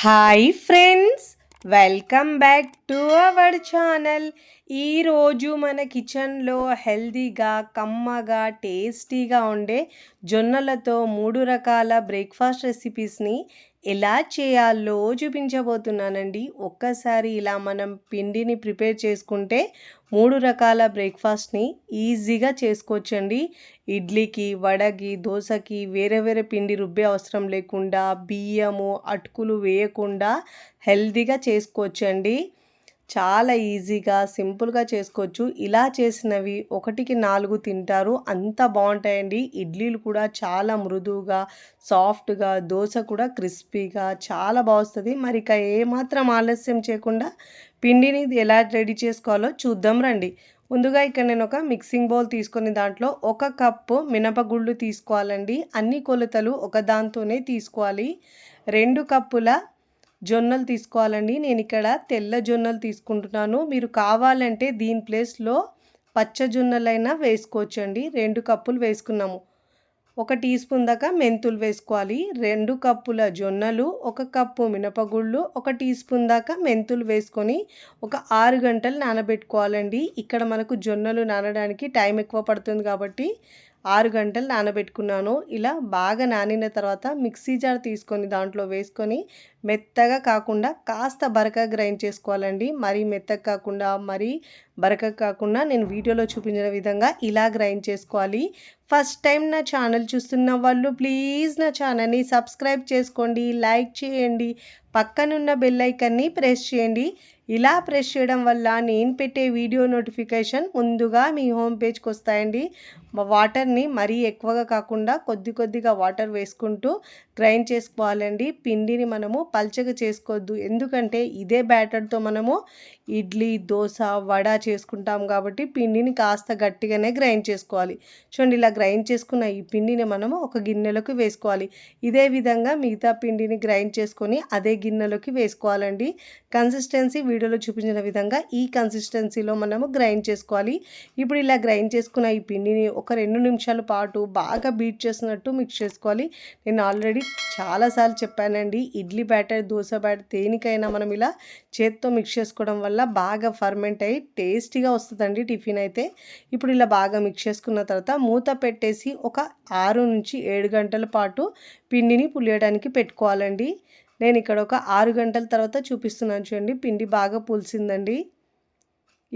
Hi friends, welcome back to our channel. ఈరోజు మన కిచెన్లో హెల్తీగా, కమ్మగా, టేస్టీగా ఉండే జొన్నలతో 3 రకాల బ్రేక్ఫాస్ట్ రెసిపీస్ని ఎలా చేయాలో చూపించబోతున్నానండి. ఒక్కసారి ఇలా మనం పిండిని ప్రిపేర్ చేసుకుంటే 3 రకాల బ్రేక్ఫాస్ట్ని ఈజీగా చేసుకోవచ్చండి. ఇడ్లీకి, వడకి, దోశకి వేరే వేరే పిండి రుబ్బే అవసరం లేకుండా, బియ్యము, అటుకులు వేయకుండా హెల్తీగా చేసుకోవచ్చండి. చాలా ఈజీగా, సింపుల్గా చేసుకోవచ్చు. ఇలా చేసినవి 1కి 4 తింటారు, అంత బాగుంటాయండి. ఇడ్లీలు కూడా చాలా మృదువుగా, సాఫ్ట్గా, దోశ కూడా క్రిస్పీగా చాలా బాగుంటుంది. మరి ఇక ఏమాత్రం ఆలస్యం చేయకుండా పిండిని ఎలా రెడీ చేసుకోవాలో చూద్దాం రండి. ముందుగా ఇక్కడ నేను ఒక మిక్సింగ్ బౌల్ తీసుకొని దాంట్లో 1 కప్పు మినపగుళ్ళు తీసుకోవాలండి. అన్ని కొలతలు ఒకదాంతోనే తీసుకోవాలి. 2 కప్పుల జొన్నలు తీసుకోవాలండి. నేను ఇక్కడ తెల్ల జొన్నలు తీసుకుంటున్నాను. మీరు కావాలంటే దీని ప్లేస్లో పచ్చ జొన్నలైనా వేసుకోవచ్చండి. 2 కప్పులు వేసుకున్నాము. 1 టీ స్పూన్ దాకా మెంతులు వేసుకోవాలి. 2 కప్పుల జొన్నలు, 1 కప్పు మినపగుళ్ళు, 1 టీ స్పూన్ దాకా మెంతులు వేసుకొని ఒక 6 గంటలు నానబెట్టుకోవాలండి. ఇక్కడ మనకు జొన్నలు నానడానికి టైం ఎక్కువ పడుతుంది కాబట్టి 6 గంటలు నానబెట్టుకున్నాను. ఇలా బాగా నానిన తర్వాత మిక్సీ జార్ తీసుకొని దాంట్లో వేసుకొని మెత్తగా కాకుండా కాస్త బరకగా గ్రైండ్ చేసుకోవాలండి. మరీ మెత్తగా కాకుండా, మరీ బరకగా కాకుండా నేను వీడియోలో చూపించిన విధంగా ఇలా గ్రైండ్ చేసుకోవాలి. ఫస్ట్ టైం నా ఛానల్ చూస్తున్న వాళ్ళు ప్లీజ్ నా ఛానల్ని సబ్స్క్రైబ్ చేసుకోండి, లైక్ చేయండి, పక్కనున్న బెల్ ఐకాన్ని ప్రెస్ చేయండి. ఇలా ప్రెస్ చేయడం వల్ల నేను పెట్టే వీడియో నోటిఫికేషన్ ముందుగా మీ హోమ్ పేజ్కి వస్తాయండి. వాటర్ని మరీ ఎక్కువగా కాకుండా కొద్దిగా వాటర్ వేసుకుంటూ గ్రైండ్ చేసుకోవాలండి. పిండిని మనము పల్చగా చేసుకోవద్దు, ఎందుకంటే ఇదే బ్యాటర్తో మనము ఇడ్లీ, దోశ, వడ చేసుకుంటాం కాబట్టి పిండిని కాస్త గట్టిగానే గ్రైండ్ చేసుకోవాలి. చూడండి, ఇలా గ్రైండ్ చేసుకున్న ఈ పిండిని మనము ఒక గిన్నెలోకి వేసుకోవాలి. ఇదే విధంగా మిగతా పిండిని గ్రైండ్ చేసుకొని అదే గిన్నెలోకి వేసుకోవాలండి. కన్సిస్టెన్సీ వీడియోలో చూపించిన విధంగా ఈ కన్సిస్టెన్సీలో మనము గ్రైండ్ చేసుకోవాలి. ఇప్పుడు ఇలా గ్రైండ్ చేసుకున్న ఈ పిండిని ఒక 2 నిమిషాల పాటు బాగా బీట్ చేసినట్టు మిక్స్ చేసుకోవాలి. నేను ఆల్రెడీ చాలాసార్లు చెప్పానండి, ఇడ్లీ బ్యాటర్, దోశ బ్యాటర్ దేనికైనా మనం ఇలా చేత్తో మిక్స్ చేసుకోవడం వల్ల బాగా ఫర్మెంట్ అయ్యి టేస్టీగా వస్తుందండి టిఫిన్ అయితే. ఇప్పుడు ఇలా బాగా మిక్స్ చేసుకున్న తర్వాత మూత పెట్టేసి ఒక 6 నుంచి 7 గంటల పాటు పిండిని పులియడానికి పెట్టుకోవాలండి. నేను ఇక్కడ ఒక 6 గంటల తర్వాత చూపిస్తున్నాను చూడండి. పిండి బాగా పులిసిందండి.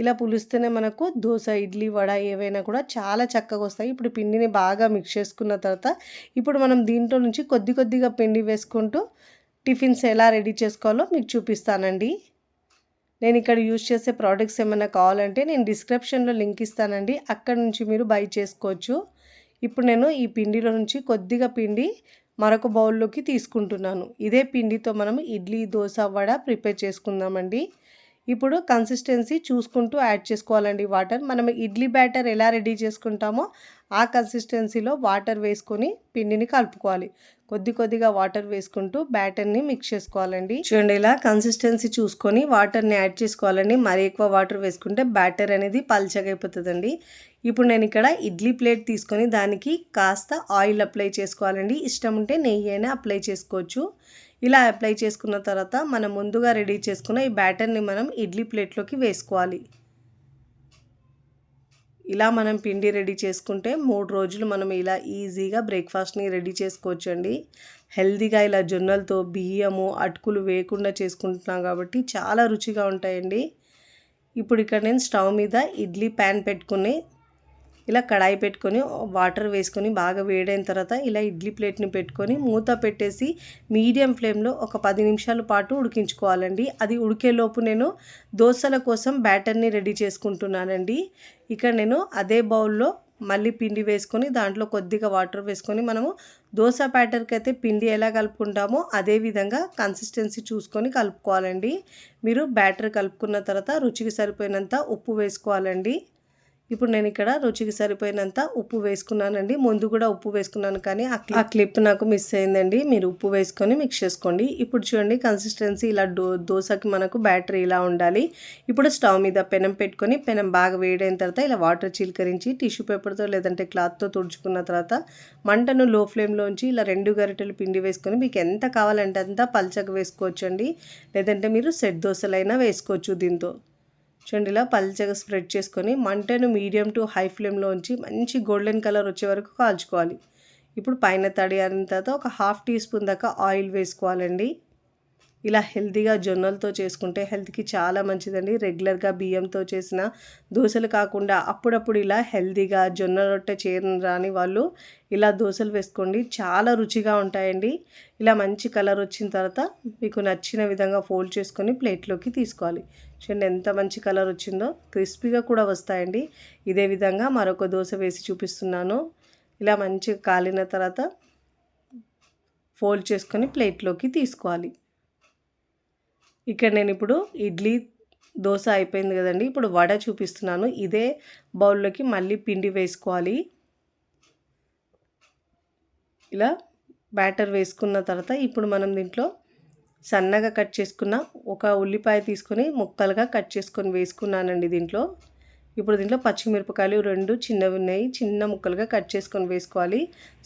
ఇలా పులిస్తేనే మనకు దోశ, ఇడ్లీ, వడ ఏవైనా కూడా చాలా చక్కగా వస్తాయి. ఇప్పుడు పిండిని బాగా మిక్స్ చేసుకున్న తర్వాత ఇప్పుడు మనం దీంట్లో నుంచి కొద్దిగా పిండి వేసుకుంటూ టిఫిన్స్ ఎలా రెడీ చేసుకోవాలో మీకు చూపిస్తానండి. నేను ఇక్కడ యూజ్ చేసే ప్రోడక్ట్స్ ఏమైనా కావాలంటే నేను డిస్క్రిప్షన్లో లింక్ ఇస్తానండి, అక్కడ నుంచి మీరు బై చేసుకోవచ్చు. ఇప్పుడు నేను ఈ పిండిలో నుంచి కొద్దిగా పిండి మరొక బౌల్లోకి తీసుకుంటున్నాను. ఇదే పిండితో మనం ఇడ్లీ, దోశ, వడ ప్రిపేర్ చేసుకుందామండి. ఇప్పుడు కన్సిస్టెన్సీ చూసుకుంటూ యాడ్ చేసుకోవాలండి వాటర్. మనం ఇడ్లీ బ్యాటర్ ఎలా రెడీ చేసుకుంటామో ఆ కన్సిస్టెన్సీలో వాటర్ వేసుకొని పిండిని కలుపుకోవాలి. కొద్దిగా వాటర్ వేసుకుంటూ బ్యాటర్ని మిక్స్ చేసుకోవాలండి. చూడండి, ఇలా కన్సిస్టెన్సీ చూసుకొని వాటర్ని యాడ్ చేసుకోవాలండి. మరీ ఎక్కువ వాటర్ వేసుకుంటే బ్యాటర్ అనేది పల్చగా అయిపోతుందండి. ఇప్పుడు నేను ఇక్కడ ఇడ్లీ ప్లేట్ తీసుకొని దానికి కాస్త ఆయిల్ అప్లై చేసుకోవాలండి. ఇష్టం ఉంటే నెయ్యి అయినా అప్లై చేసుకోవచ్చు. ఇలా అప్లై చేసుకున్న తర్వాత మనం ముందుగా రెడీ చేసుకున్న ఈ బ్యాటర్ని మనం ఇడ్లీ ప్లేట్లోకి వేసుకోవాలి. ఇలా మనం పిండి రెడీ చేసుకుంటే 3 రోజులు మనం ఇలా ఈజీగా బ్రేక్ఫాస్ట్ని రెడీ చేసుకోవచ్చండి. హెల్తీగా ఇలా జొన్నలతో, బియ్యము, అటుకులు వేయకుండా చేసుకుంటున్నాం కాబట్టి చాలా రుచిగా ఉంటాయండి. ఇప్పుడు ఇక్కడ నేను స్టవ్ మీద ఇడ్లీ ప్యాన్ పెట్టుకుని ఇలా కడాయి పెట్టుకొని వాటర్ వేసుకొని బాగా వేడైన తర్వాత ఇలా ఇడ్లీ ప్లేట్ని పెట్టుకొని మూత పెట్టేసి మీడియం ఫ్లేమ్లో ఒక 10 నిమిషాల పాటు ఉడికించుకోవాలండి. అది ఉడికేలోపు నేను దోశల కోసం బ్యాటర్ని రెడీ చేసుకుంటున్నానండి. ఇక్కడ నేను అదే బౌల్లో మళ్ళీ పిండి వేసుకొని దాంట్లో కొద్దిగా వాటర్ వేసుకొని మనము దోశ బ్యాటర్కి అయితే పిండి ఎలా కలుపుకుంటామో అదే విధంగా కన్సిస్టెన్సీ చూసుకొని కలుపుకోవాలండి. మీరు బ్యాటర్ కలుపుకున్న తర్వాత రుచికి సరిపోయినంత ఉప్పు వేసుకోవాలండి. ఇప్పుడు నేను ఇక్కడ రుచికి సరిపోయినంత ఉప్పు వేసుకున్నానండి. ముందు కూడా ఉప్పు వేసుకున్నాను కానీ ఆ క్లిప్ నాకు మిస్ అయిందండి. మీరు ఉప్పు వేసుకొని మిక్స్ చేసుకోండి. ఇప్పుడు చూడండి కన్సిస్టెన్సీ ఇలా దోసకి మనకు బ్యాటర్ ఇలా ఉండాలి. ఇప్పుడు స్టవ్ మీద పెనం పెట్టుకొని పెనం బాగా వేడైన తర్వాత ఇలా వాటర్ చిలకరించి టిష్యూ పేపర్తో లేదంటే క్లాత్తో తుడుచుకున్న తర్వాత మంటను లో ఫ్లేమ్లోంచి ఇలా 2 గరిటెలు పిండి వేసుకొని మీకు ఎంత కావాలంటే అంత పల్చగా వేసుకోవచ్చండి. లేదంటే మీరు సెట్ దోశలైనా వేసుకోవచ్చు దీంతో. చూడండి ఇలా పల్చగా స్ప్రెడ్ చేసుకొని మంటను మీడియం టు హై ఫ్లేమ్లో ఉంచి మంచి గోల్డెన్ కలర్ వచ్చే వరకు కాల్చుకోవాలి. ఇప్పుడు పైన తడి అయిన తర్వాత ఒక 1/2 టీ స్పూన్ దాకా ఆయిల్ వేసుకోవాలండి. ఇలా హెల్తీగా జొన్నలతో చేసుకుంటే హెల్త్కి చాలా మంచిదండి. రెగ్యులర్గా బియ్యంతో చేసిన దోశలు కాకుండా అప్పుడప్పుడు ఇలా హెల్తీగా జొన్న రొట్టె రాని వాళ్ళు ఇలా దోశలు వేసుకోండి, చాలా రుచిగా ఉంటాయండి. ఇలా మంచి కలర్ వచ్చిన తర్వాత మీకు నచ్చిన విధంగా ఫోల్డ్ చేసుకొని ప్లేట్లోకి తీసుకోవాలి. చూడండి ఎంత మంచి కలర్ వచ్చిందో, క్రిస్పీగా కూడా వస్తాయండి. ఇదే విధంగా మరొక దోశ వేసి చూపిస్తున్నాను. ఇలా మంచిగా కాలిన తర్వాత ఫోల్డ్ చేసుకొని ప్లేట్లోకి తీసుకోవాలి. ఇక్కడ నేను ఇప్పుడు ఇడ్లీ దోశ అయిపోయింది కదండి. ఇప్పుడు వడ చూపిస్తున్నాను. ఇదే బౌల్లోకి మళ్ళీ పిండి వేసుకోవాలి. ఇలా బ్యాటర్ వేసుకున్న తర్వాత ఇప్పుడు మనం దీంట్లో సన్నగా కట్ చేసుకున్న ఒక ఉల్లిపాయ తీసుకొని ముక్కలుగా కట్ చేసుకొని వేసుకున్నానండి దీంట్లో. ఇప్పుడు దీంట్లో పచ్చిమిరపకాయలు 2 చిన్నవి ఉన్నాయి, చిన్న ముక్కలుగా కట్ చేసుకొని వేసుకోవాలి.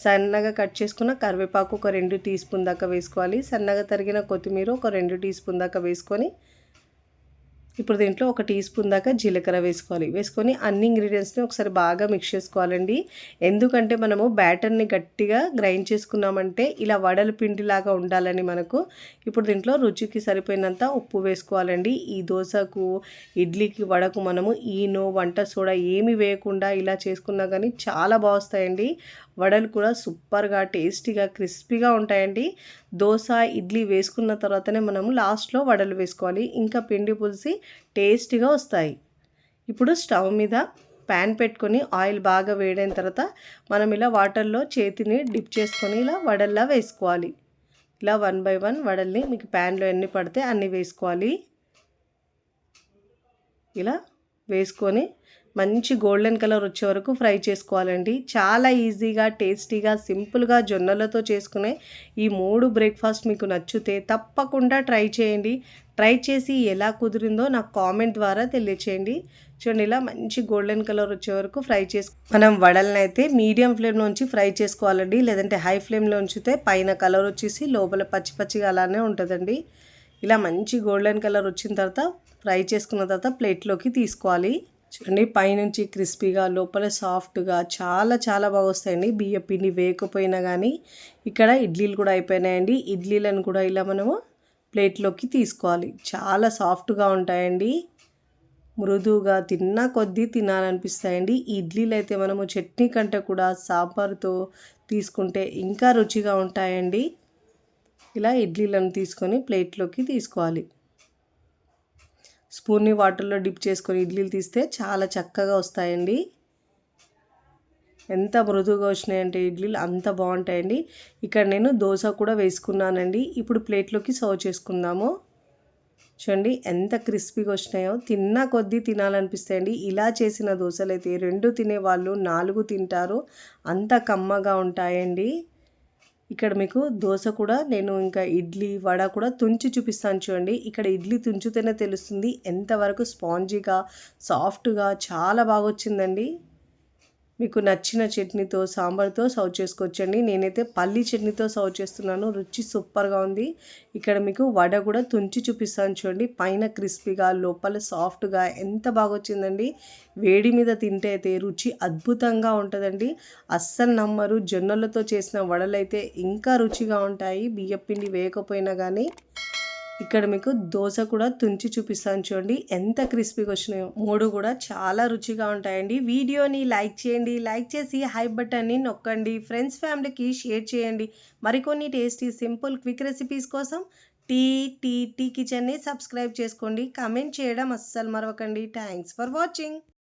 సన్నగా కట్ చేసుకున్న కరివేపాకు ఒక 2 టీ స్పూన్ దాకా వేసుకోవాలి. సన్నగా తరిగిన కొత్తిమీర ఒక 2 టీ స్పూన్ దాకా వేసుకొని ఇప్పుడు దీంట్లో ఒక టీ స్పూన్ దాకా జీలకర్ర వేసుకొని అన్ని ఇంగ్రీడియంట్స్ని ఒకసారి బాగా మిక్స్ చేసుకోవాలండి. ఎందుకంటే మనము బ్యాటర్ని గట్టిగా గ్రైండ్ చేసుకున్నామంటే ఇలా వడల పిండిలాగా ఉండాలని మనకు. ఇప్పుడు దీంట్లో రుచికి సరిపోయినంత ఉప్పు వేసుకోవాలండి. ఈ దోశకు ఇడ్లీకి వడకు మనము ఈనో వంట సోడా ఏమి వేయకుండా ఇలా చేసుకున్నా కానీ చాలా బాగుస్తాయండి. వడలు కూడా సూపర్గా టేస్టీగా క్రిస్పీగా ఉంటాయండి. దోశ ఇడ్లీ వేసుకున్న తర్వాతనే మనము లాస్ట్లో వడలు వేసుకోవాలి, ఇంకా పిండి పులిసి టేస్టీగా వస్తాయి. ఇప్పుడు స్టవ్ మీద ప్యాన్ పెట్టుకొని ఆయిల్ బాగా వేడైన తర్వాత మనం ఇలా వాటర్లో చేతిని డిప్ చేసుకొని ఇలా వడల్లా వేసుకోవాలి. ఇలా 1 బై 1 వడల్ని మీకు ప్యాన్లో ఎన్ని పడితే అన్ని వేసుకోవాలి. ఇలా వేసుకొని మంచి గోల్డెన్ కలర్ వచ్చే వరకు ఫ్రై చేసుకోవాలండి. చాలా ఈజీగా టేస్టీగా సింపుల్గా జొన్నలతో చేసుకునే ఈ 3 బ్రేక్ఫాస్ట్ మీకు నచ్చితే తప్పకుండా ట్రై చేయండి. ట్రై చేసి ఎలా కుదిరిందో నాకు కామెంట్ ద్వారా తెలియచేయండి. చూడండి ఇలా మంచి గోల్డెన్ కలర్ వచ్చే వరకు ఫ్రై మనం వడలను అయితే మీడియం ఫ్లేమ్లోంచి ఫ్రై చేసుకోవాలండి. లేదంటే హై ఫ్లేమ్లో ఉంచితే పైన కలర్ వచ్చేసి లోపల పచ్చి పచ్చిగా అలానే ఉంటుందండి. ఇలా మంచి గోల్డెన్ కలర్ వచ్చిన తర్వాత ఫ్రై చేసుకున్న తర్వాత ప్లేట్లోకి తీసుకోవాలి. చూడండి పైనుంచి క్రిస్పీగా లోపల సాఫ్ట్గా చాలా చాలా బాగా వస్తాయండి. బియ్యం పిండి వేయకపోయినా కానీ ఇక్కడ ఇడ్లీలు కూడా అయిపోయినాయండి. ఇడ్లీలను కూడా ఇలా మనము ప్లేట్లోకి తీసుకోవాలి. చాలా సాఫ్ట్గా ఉంటాయండి, మృదువుగా తిన్నా కొద్దీ తినాలనిపిస్తాయండి. ఈ ఇడ్లీలు అయితే మనము చట్నీ కంటే కూడా సాంబార్తో తీసుకుంటే ఇంకా రుచిగా ఉంటాయండి. ఇలా ఇడ్లీలను తీసుకొని ప్లేట్లోకి తీసుకోవాలి. స్పూన్ని వాటర్లో డిప్ చేసుకొని ఇడ్లీలు తీస్తే చాలా చక్కగా వస్తాయండి. ఎంత మృదువుగా వచ్చినాయంటే ఇడ్లీలు అంత బాగుంటాయండి. ఇక్కడ నేను దోశ కూడా వేసుకున్నానండి. ఇప్పుడు ప్లేట్లోకి సర్వ్ చేసుకుందాము. చూడండి ఎంత క్రిస్పీగా వచ్చినాయో, తిన్నా కొద్దీ తినాలనిపిస్తాయండి. ఇలా చేసిన దోశలు అయితే 2 తినేవాళ్ళు 4 తింటారు, అంత కమ్మగా ఉంటాయండి. ఇక్కడ మీకు దోశ కూడా నేను ఇంకా ఇడ్లీ వడ కూడా తుంచి చూపిస్తాను చూడండి. ఇక్కడ ఇడ్లీ తుంచితేనే తెలుస్తుంది ఎంతవరకు స్పాంజీగా సాఫ్ట్గా చాలా బాగా వచ్చిందండి. మీకు నచ్చిన చట్నీతో సాంబార్తో సర్వ్ చేసుకోవచ్చండి. నేనైతే పల్లీ చట్నీతో సర్వ్ చేస్తున్నాను, రుచి సూపర్గా ఉంది. ఇక్కడ మీకు వడ కూడా తుంచి చూపిస్తాను చూడండి. పైన క్రిస్పీగా లోపల సాఫ్ట్గా ఎంత బాగా వచ్చిందండి. వేడి మీద తింటే అయితే రుచి అద్భుతంగా ఉంటుందండి. అస్సలు నమ్మరు, జొన్నలతో చేసిన వడలైతే ఇంకా రుచిగా ఉంటాయి బియ్యం పిండి వేయకపోయినా కానీ. ఇక్కడ మీకు దోశ కూడా తుంచి చూపిస్తాను చూడండి ఎంత క్రిస్పీగా వచ్చినాయో. 3 కూడా చాలా రుచిగా ఉంటాయండి. వీడియోని లైక్ చేయండి, లైక్ చేసి హై బటన్ని నొక్కండి, ఫ్రెండ్స్ ఫ్యామిలీకి షేర్ చేయండి. మరికొన్ని టేస్టీ సింపుల్ క్విక్ రెసిపీస్ కోసం టీ కిచెన్ని సబ్స్క్రైబ్ చేసుకోండి. కామెంట్ చేయడం అస్సలు మరవకండి. Thanks for watching.